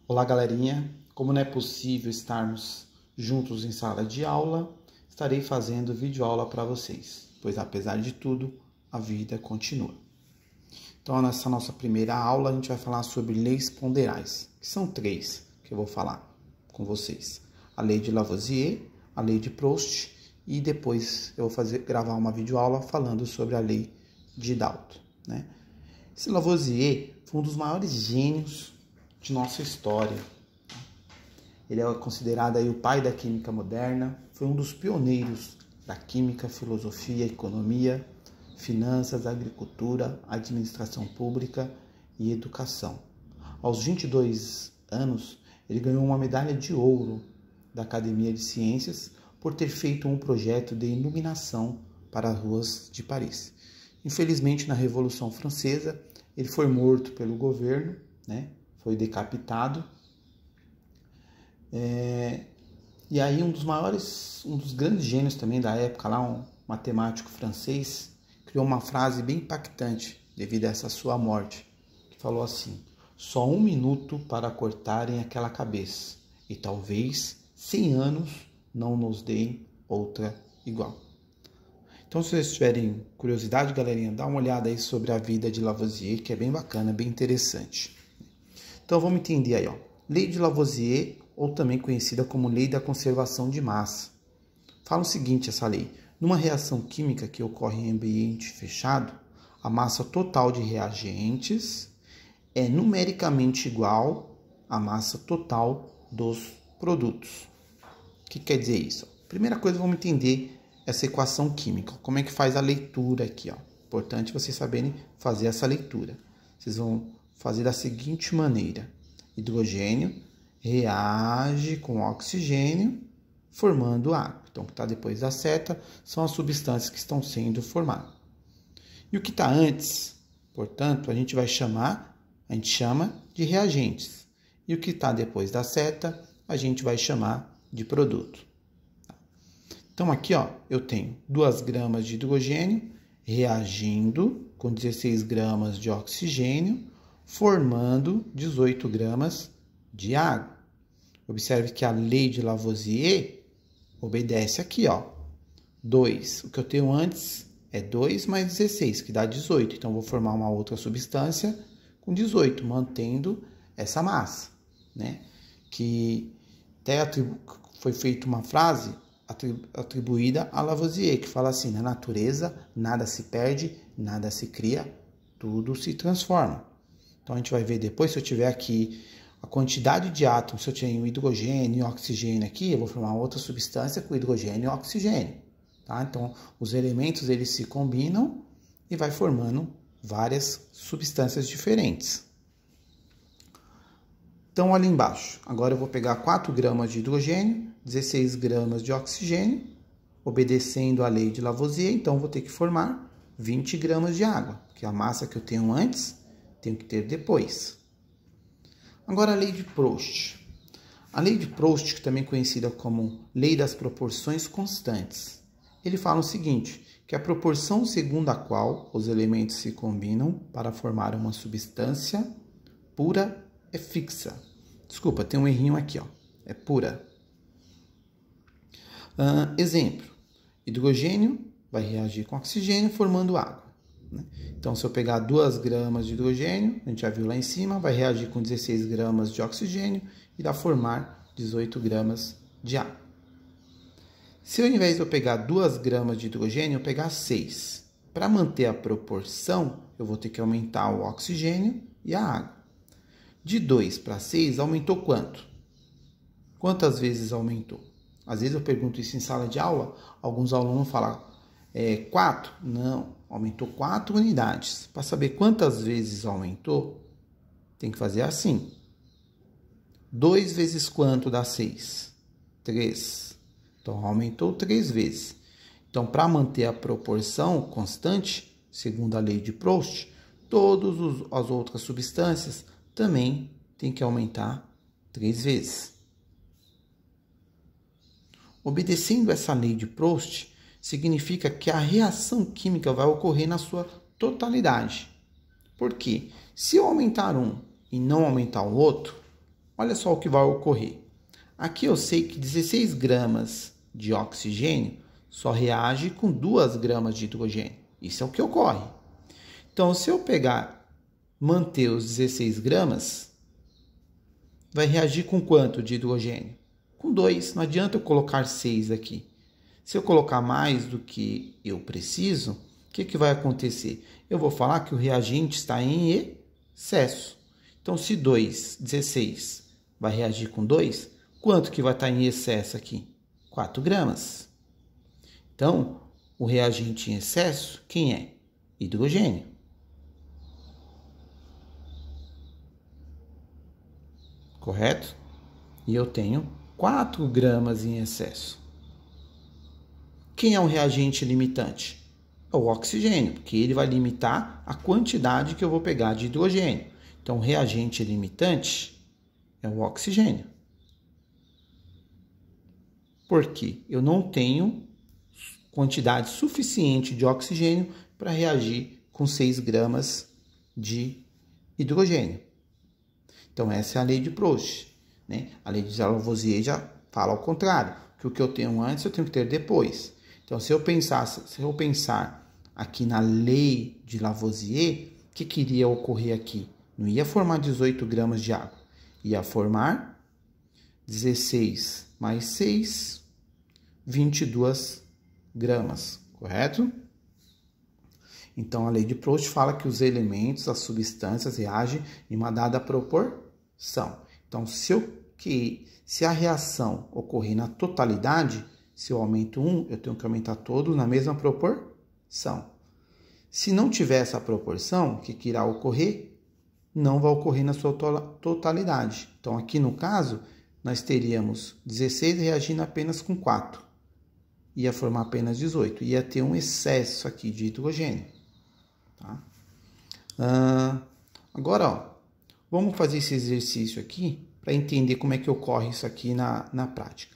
Olá, galerinha! Como não é possível estarmos juntos em sala de aula, estarei fazendo videoaula para vocês, pois apesar de tudo, a vida continua. Então, nessa nossa primeira aula, a gente vai falar sobre leis ponderais, que são três que eu vou falar com vocês. A lei de Lavoisier, a lei de Proust e depois eu vou gravar uma videoaula falando sobre a lei de Dalton, né? Esse Lavoisier foi um dos maiores gênios de nossa história. Ele é considerado aí o pai da química moderna, foi um dos pioneiros da química, filosofia, economia, finanças, agricultura, administração pública e educação. Aos 22 anos, ele ganhou uma medalha de ouro da Academia de Ciências por ter feito um projeto de iluminação para as ruas de Paris. Infelizmente, na Revolução Francesa, ele foi morto pelo governo, né? Foi decapitado. E aí um dos grandes gênios também da época, lá, um matemático francês, criou uma frase bem impactante devido a essa sua morte, que falou assim: só 1 minuto para cortarem aquela cabeça, e talvez 100 anos não nos deem outra igual. Então, se vocês tiverem curiosidade, galerinha, dá uma olhada aí sobre a vida de Lavoisier, que é bem bacana, bem interessante. Então, vamos entender aí, ó. Lei de Lavoisier, ou também conhecida como Lei da Conservação de Massa. Fala o seguinte, essa lei: numa reação química que ocorre em ambiente fechado, a massa total de reagentes é numericamente igual à massa total dos produtos. O que quer dizer isso? Primeira coisa, vamos entender essa equação química. Como é que faz a leitura aqui, ó? Importante vocês saberem fazer essa leitura. Vocês vão fazer da seguinte maneira: hidrogênio reage com oxigênio, formando água. Então, o que está depois da seta são as substâncias que estão sendo formadas. E o que está antes, portanto, a gente chama de reagentes. E o que está depois da seta, a gente vai chamar de produto. Então, aqui, ó, eu tenho 2 gramas de hidrogênio reagindo com 16 gramas de oxigênio, formando 18 gramas de água. Observe que a lei de Lavoisier obedece aqui, ó. 2. O que eu tenho antes é 2 mais 16, que dá 18. Então, eu vou formar uma outra substância com 18, mantendo essa massa, né? Que até foi feita uma frase atribuída a Lavoisier, que fala assim: na natureza nada se perde, nada se cria, tudo se transforma. Então, a gente vai ver depois, se eu tiver aqui a quantidade de átomos, se eu tenho hidrogênio e oxigênio aqui, eu vou formar outra substância com hidrogênio e oxigênio. Tá? Então, os elementos eles se combinam e vai formando várias substâncias diferentes. Então, olha embaixo. Agora eu vou pegar 4 gramas de hidrogênio, 16 gramas de oxigênio, obedecendo à lei de Lavoisier. Então, eu vou ter que formar 20 gramas de água, que é a massa que eu tenho antes, tenho que ter depois. Agora, a lei de Proust. A lei de Proust, também conhecida como lei das proporções constantes. Ele fala o seguinte, que a proporção segundo a qual os elementos se combinam para formar uma substância pura é fixa. Desculpa, tem um errinho aqui, ó. É pura. Exemplo. Hidrogênio vai reagir com oxigênio formando água. Então, se eu pegar 2 gramas de hidrogênio, a gente já viu lá em cima, vai reagir com 16 gramas de oxigênio e irá formar 18 gramas de água. Se ao invés de eu pegar 2 gramas de hidrogênio, eu pegar 6. Para manter a proporção, eu vou ter que aumentar o oxigênio e a água. De 2 para 6, aumentou quanto? Quantas vezes aumentou? Às vezes eu pergunto isso em sala de aula, alguns alunos falam, 4? Não, aumentou 4 unidades. Para saber quantas vezes aumentou, tem que fazer assim. 2 vezes quanto dá 6? 3. Então, aumentou 3 vezes. Então, para manter a proporção constante, segundo a lei de Proust, todas as outras substâncias também tem que aumentar 3 vezes. Obedecendo essa lei de Proust, significa que a reação química vai ocorrer na sua totalidade. Por quê? Se eu aumentar um e não aumentar o outro, olha só o que vai ocorrer. Aqui eu sei que 16 gramas de oxigênio só reage com 2 gramas de hidrogênio. Isso é o que ocorre. Então, se eu pegar, manter os 16 gramas, vai reagir com quanto de hidrogênio? Com 2. Não adianta eu colocar 6 aqui. Se eu colocar mais do que eu preciso, o que vai acontecer? Eu vou falar que o reagente está em excesso. Então, se 16 vai reagir com 2, quanto que vai estar em excesso aqui? 4 gramas. Então, o reagente em excesso, quem é? Hidrogênio. Correto? E eu tenho 4 gramas em excesso. Quem é o reagente limitante? É o oxigênio, porque ele vai limitar a quantidade que eu vou pegar de hidrogênio. Então, o reagente limitante é o oxigênio. Porque eu não tenho quantidade suficiente de oxigênio para reagir com 6 gramas de hidrogênio. Então, essa é a lei de Proust, né? A lei de Lavoisier já fala ao contrário, que o que eu tenho antes eu tenho que ter depois. Então, se eu pensar aqui na lei de Lavoisier, o que iria ocorrer aqui? Não ia formar 18 gramas de água, ia formar 16 mais 6, 22 gramas, correto? Então, a lei de Proust fala que os elementos, as substâncias reagem em uma dada proporção. Então, se a reação ocorrer na totalidade, se eu aumento 1, eu tenho que aumentar todos na mesma proporção. Se não tiver essa proporção, o que irá ocorrer? Não vai ocorrer na sua totalidade. Então, aqui no caso, nós teríamos 16 reagindo apenas com 4. Ia formar apenas 18. Ia ter um excesso aqui de hidrogênio. Tá? Agora, ó, vamos fazer esse exercício aqui para entender como é que ocorre isso aqui na prática.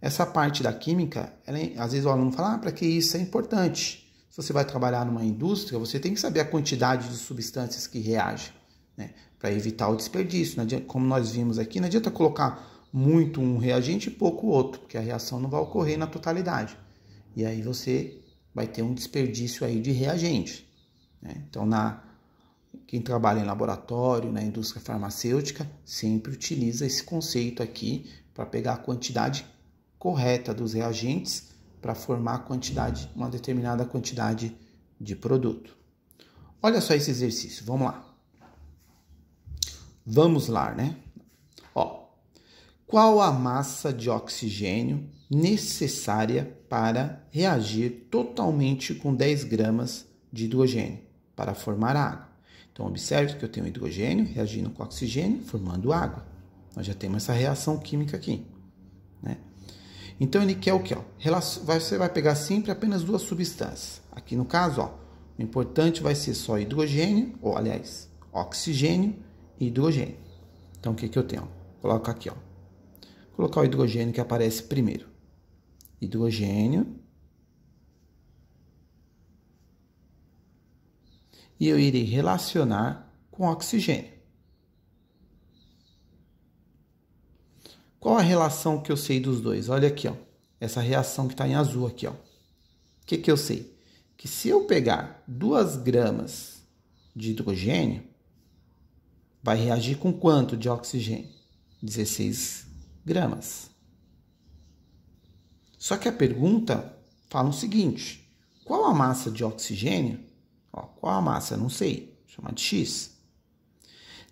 Essa parte da química, às vezes o aluno fala, para que isso é importante? Se você vai trabalhar numa indústria, você tem que saber a quantidade de substâncias que reagem, né? Para evitar o desperdício. Não adianta, como nós vimos aqui, não adianta colocar muito um reagente e pouco o outro, porque a reação não vai ocorrer na totalidade. E aí você vai ter um desperdício aí de reagente, né? Então, quem trabalha em laboratório, na indústria farmacêutica, sempre utiliza esse conceito aqui para pegar a quantidade correta dos reagentes para formar uma determinada quantidade de produto. Olha só esse exercício, vamos lá. Vamos lá, né? Ó, qual a massa de oxigênio necessária para reagir totalmente com 10 gramas de hidrogênio para formar água? Então, observe que eu tenho hidrogênio reagindo com oxigênio, formando água. Nós já temos essa reação química aqui, né? Então, ele quer o quê? Você vai pegar sempre apenas 2 substâncias. Aqui no caso, ó, o importante vai ser só hidrogênio, ou aliás, oxigênio e hidrogênio. Então, o que eu tenho? Coloco aqui, ó. Vou colocar o hidrogênio que aparece primeiro. Hidrogênio. E eu irei relacionar com oxigênio. Qual a relação que eu sei dos dois? Olha aqui, ó. Essa reação que está em azul aqui, ó. O que eu sei? Que se eu pegar 2 gramas de hidrogênio, vai reagir com quanto de oxigênio? 16 gramas. Só que a pergunta fala o seguinte: qual a massa de oxigênio? Ó, qual a massa? Não sei. Vou chamar de X.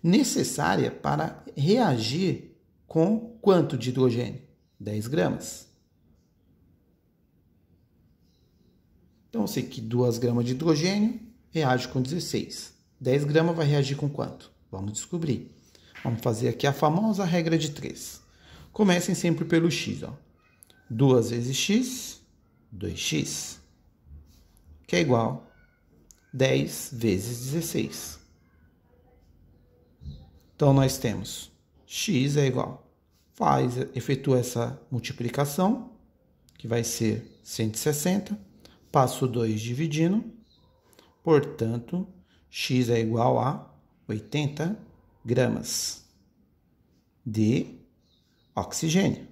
Necessária para reagir com quanto de hidrogênio? 10 gramas. Então, eu sei que 2 gramas de hidrogênio reage com 16. 10 gramas vai reagir com quanto? Vamos descobrir. Vamos fazer aqui a famosa regra de 3. Comecem sempre pelo X, ó. 2 vezes X, 2x, que é igual a 10 vezes 16. Então, nós temos x é igual, efetua essa multiplicação, que vai ser 160, passo 2 dividindo, portanto, x é igual a 80 gramas. de oxigênio.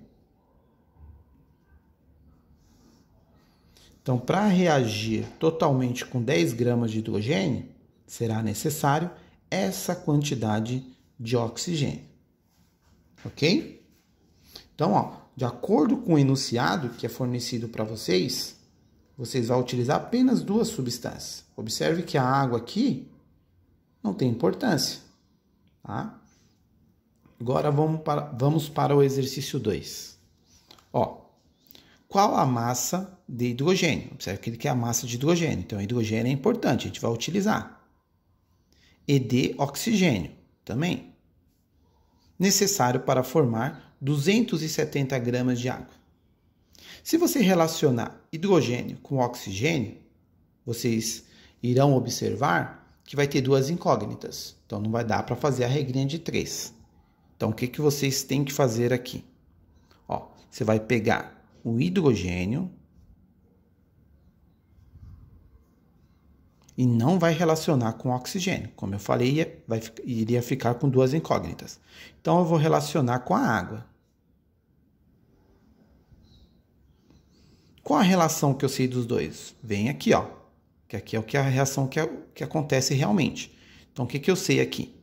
Então, para reagir totalmente com 10 gramas de hidrogênio, será necessário essa quantidade de oxigênio. Ok? Então, ó, de acordo com o enunciado que é fornecido para vocês vão utilizar apenas 2 substâncias. Observe que a água aqui não tem importância, tá? Agora vamos para o exercício 2. Ó, qual a massa de hidrogênio? Observe que ele quer a massa de hidrogênio. Então, hidrogênio é importante, a gente vai utilizar. E de oxigênio também. Necessário para formar 270 gramas de água. Se você relacionar hidrogênio com oxigênio, vocês irão observar que vai ter 2 incógnitas. Então, não vai dar para fazer a regrinha de 3. Então, o que vocês têm que fazer aqui? Ó, você vai pegar o hidrogênio e não vai relacionar com oxigênio. Como eu falei, iria ficar com 2 incógnitas. Então, eu vou relacionar com a água. Qual a relação que eu sei dos dois? Vem aqui, ó. Que aqui é a reação que acontece realmente. Então, o que eu sei aqui?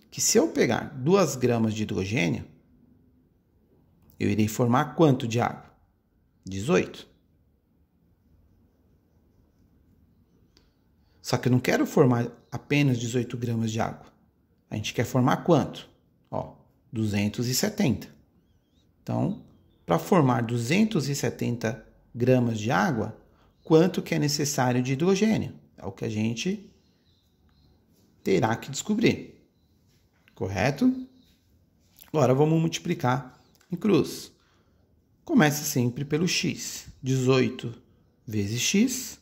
Que se eu pegar 2 gramas de hidrogênio, eu irei formar quanto de água? 18. Só que eu não quero formar apenas 18 gramas de água. A gente quer formar quanto? Ó, 270. Então, para formar 270 gramas de água, quanto que é necessário de hidrogênio? É o que a gente terá que descobrir. Correto? Agora vamos multiplicar em cruz. Comece sempre pelo x. 18 vezes x,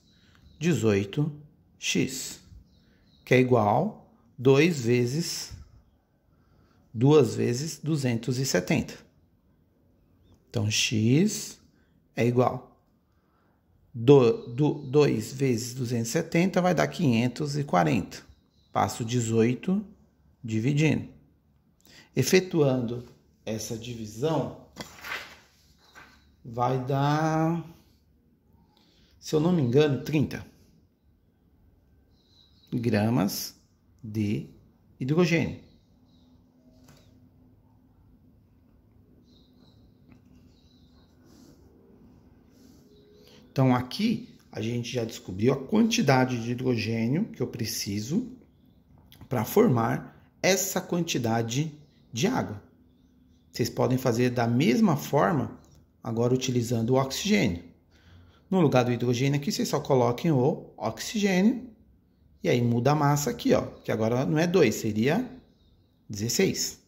18x, que é igual 2 vezes 270. Então, x é igual 2 vezes 270 vai dar 540. Passo 18 dividindo. Efetuando essa divisão, vai dar, se eu não me engano, 30 gramas de hidrogênio. Então, aqui a gente já descobriu a quantidade de hidrogênio que eu preciso para formar essa quantidade de água. Vocês podem fazer da mesma forma, agora utilizando o oxigênio. No lugar do hidrogênio aqui, vocês só coloquem o oxigênio e aí muda a massa aqui, ó, que agora não é 2, seria 16.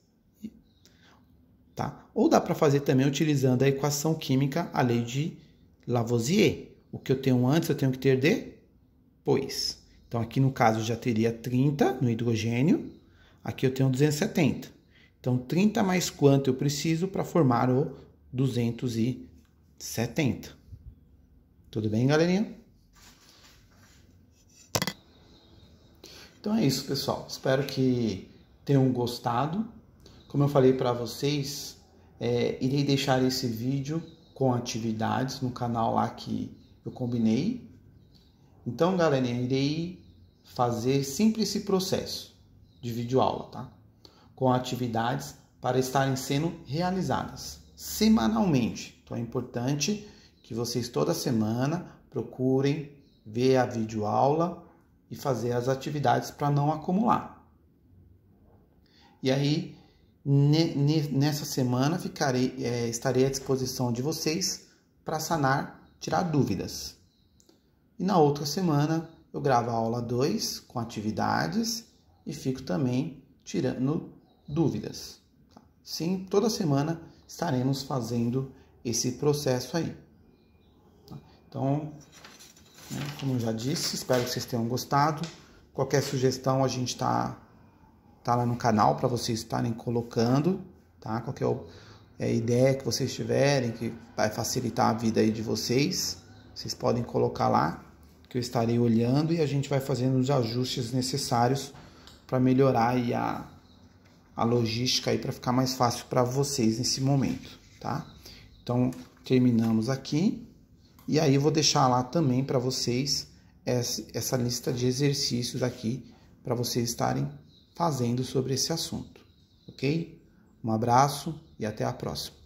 Tá? Ou dá para fazer também utilizando a equação química, a lei de Lavoisier. O que eu tenho antes, eu tenho que ter depois. Então, aqui no caso, já teria 30 no hidrogênio. Aqui eu tenho 270. Então, 30 mais quanto eu preciso para formar o 270. Tudo bem, galerinha? Então é isso, pessoal. Espero que tenham gostado. Como eu falei para vocês, irei deixar esse vídeo com atividades no canal lá que eu combinei. Então, galerinha, irei fazer sempre esse processo de videoaula, tá? Com atividades para estarem sendo realizadas semanalmente. Então, é importante que vocês toda semana procurem ver a videoaula e fazer as atividades para não acumular. E aí, nessa semana, estarei à disposição de vocês para tirar dúvidas. E na outra semana, eu gravo a aula 2 com atividades e fico também tirando dúvidas. Sim, toda semana estaremos fazendo esse processo aí. Então, como eu já disse, espero que vocês tenham gostado. Qualquer sugestão a gente tá lá no canal para vocês estarem colocando, tá? Qualquer ideia que vocês tiverem que vai facilitar a vida aí de vocês, vocês podem colocar lá, que eu estarei olhando e a gente vai fazendo os ajustes necessários para melhorar aí a a logística aí para ficar mais fácil para vocês nesse momento, tá? Então, terminamos aqui. E aí eu vou deixar lá também para vocês essa lista de exercícios aqui para vocês estarem fazendo sobre esse assunto, ok? Um abraço e até a próxima.